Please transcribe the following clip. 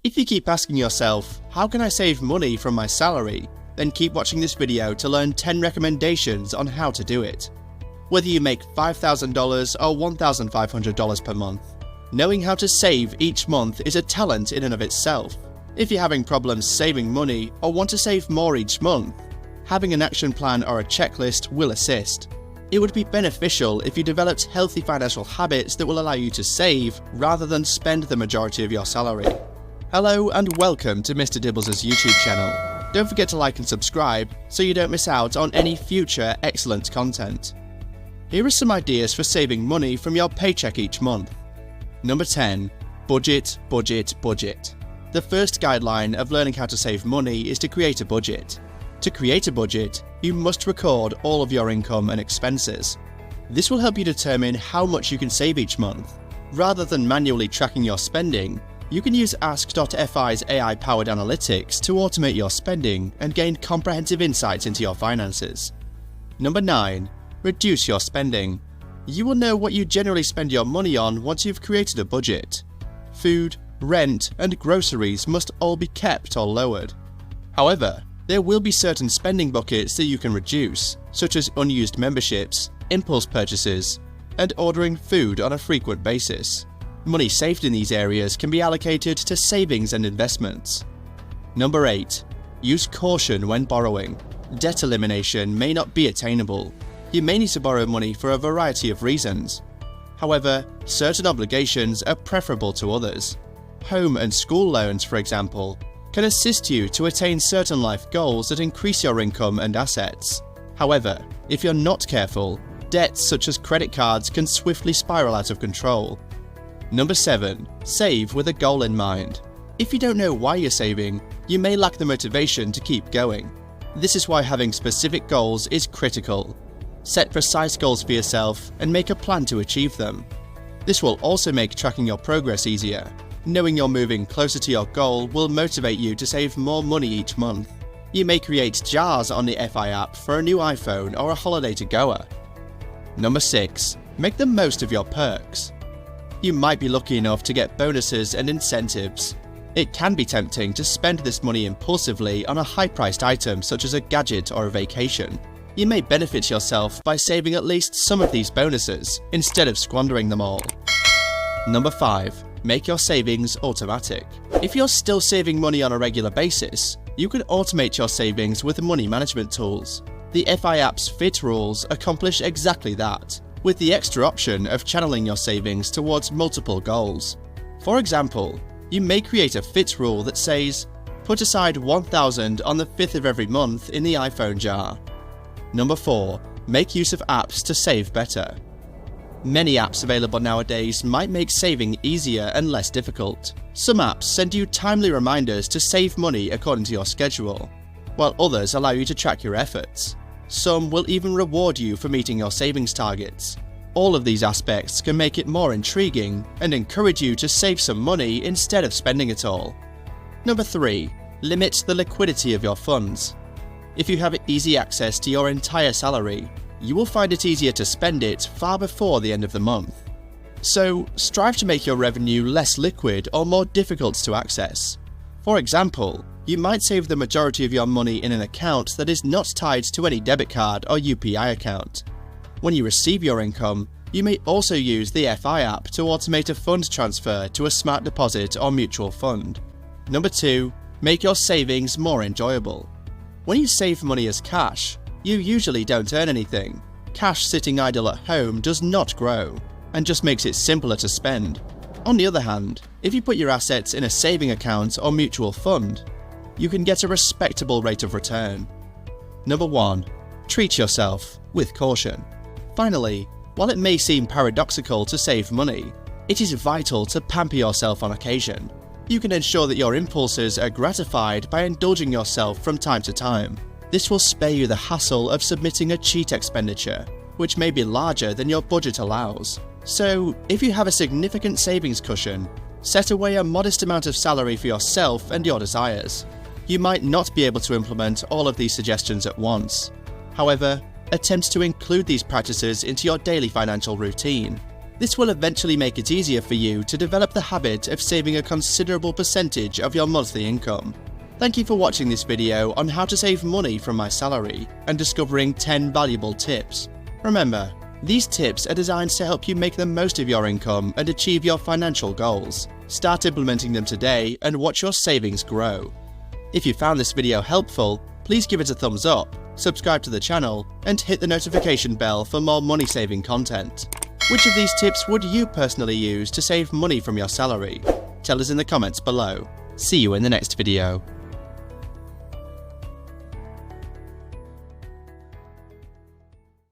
If you keep asking yourself, how can I save money from my salary? Then keep watching this video to learn 10 recommendations on how to do it. Whether you make $5,000 or $1,500 per month, knowing how to save each month is a talent in and of itself. If you're having problems saving money or want to save more each month, having an action plan or a checklist will assist. It would be beneficial if you developed healthy financial habits that will allow you to save rather than spend the majority of your salary. Hello and welcome to Mr. Dibbles' YouTube channel. Don't forget to like and subscribe so you don't miss out on any future excellent content. Here are some ideas for saving money from your paycheck each month. Number 10. Budget, budget, budget. The first guideline of learning how to save money is to create a budget. To create a budget, you must record all of your income and expenses. This will help you determine how much you can save each month. Rather than manually tracking your spending, you can use Ask.fi's AI-powered analytics to automate your spending and gain comprehensive insights into your finances. Number 9. Reduce your spending. You will know what you generally spend your money on once you've created a budget. Food, rent, and groceries must all be kept or lowered. However, there will be certain spending buckets that you can reduce, such as unused memberships, impulse purchases, and ordering food on a frequent basis. Money saved in these areas can be allocated to savings and investments. Number 8. Use caution when borrowing. Debt elimination may not be attainable. You may need to borrow money for a variety of reasons. However, certain obligations are preferable to others. Home and school loans, for example, can assist you to attain certain life goals that increase your income and assets. However, if you're not careful, debts such as credit cards can swiftly spiral out of control. Number 7. Save with a goal in mind. If you don't know why you're saving, you may lack the motivation to keep going. This is why having specific goals is critical. Set precise goals for yourself and make a plan to achieve them. This will also make tracking your progress easier. Knowing you're moving closer to your goal will motivate you to save more money each month. You may create jars on the FI app for a new iPhone or a holiday to goer. Number 6. Make the most of your perks. You might be lucky enough to get bonuses and incentives. It can be tempting to spend this money impulsively on a high-priced item such as a gadget or a vacation. You may benefit yourself by saving at least some of these bonuses instead of squandering them all. Number 5. Make your savings automatic. If you're still saving money on a regular basis, you can automate your savings with money management tools. The FI app's FIT rules accomplish exactly that, with the extra option of channeling your savings towards multiple goals. For example, you may create a FIT rule that says, put aside $1,000 on the 5th of every month in the iPhone jar. Number 4. Make use of apps to save better. Many apps available nowadays might make saving easier and less difficult. Some apps send you timely reminders to save money according to your schedule, while others allow you to track your efforts. Some will even reward you for meeting your savings targets. All of these aspects can make it more intriguing and encourage you to save some money instead of spending it all. Number 3. Limit the liquidity of your funds. If you have easy access to your entire salary, you will find it easier to spend it far before the end of the month. So, strive to make your revenue less liquid or more difficult to access. For example, you might save the majority of your money in an account that is not tied to any debit card or UPI account. When you receive your income, you may also use the FI app to automate a fund transfer to a smart deposit or mutual fund. Number 2. Make your savings more enjoyable. When you save money as cash, you usually don't earn anything. Cash sitting idle at home does not grow, and just makes it simpler to spend. On the other hand, if you put your assets in a saving account or mutual fund, you can get a respectable rate of return. Number 1. Treat yourself with caution. Finally, while it may seem paradoxical to save money, it is vital to pamper yourself on occasion. You can ensure that your impulses are gratified by indulging yourself from time to time. This will spare you the hassle of submitting a cheat expenditure, which may be larger than your budget allows. So, if you have a significant savings cushion, set away a modest amount of salary for yourself and your desires. You might not be able to implement all of these suggestions at once. However, attempt to include these practices into your daily financial routine. This will eventually make it easier for you to develop the habit of saving a considerable percentage of your monthly income. Thank you for watching this video on how to save money from my salary and discovering 10 valuable tips. Remember, these tips are designed to help you make the most of your income and achieve your financial goals. Start implementing them today and watch your savings grow. If you found this video helpful, please give it a thumbs up, subscribe to the channel, and hit the notification bell for more money-saving content. Which of these tips would you personally use to save money from your salary? Tell us in the comments below. See you in the next video.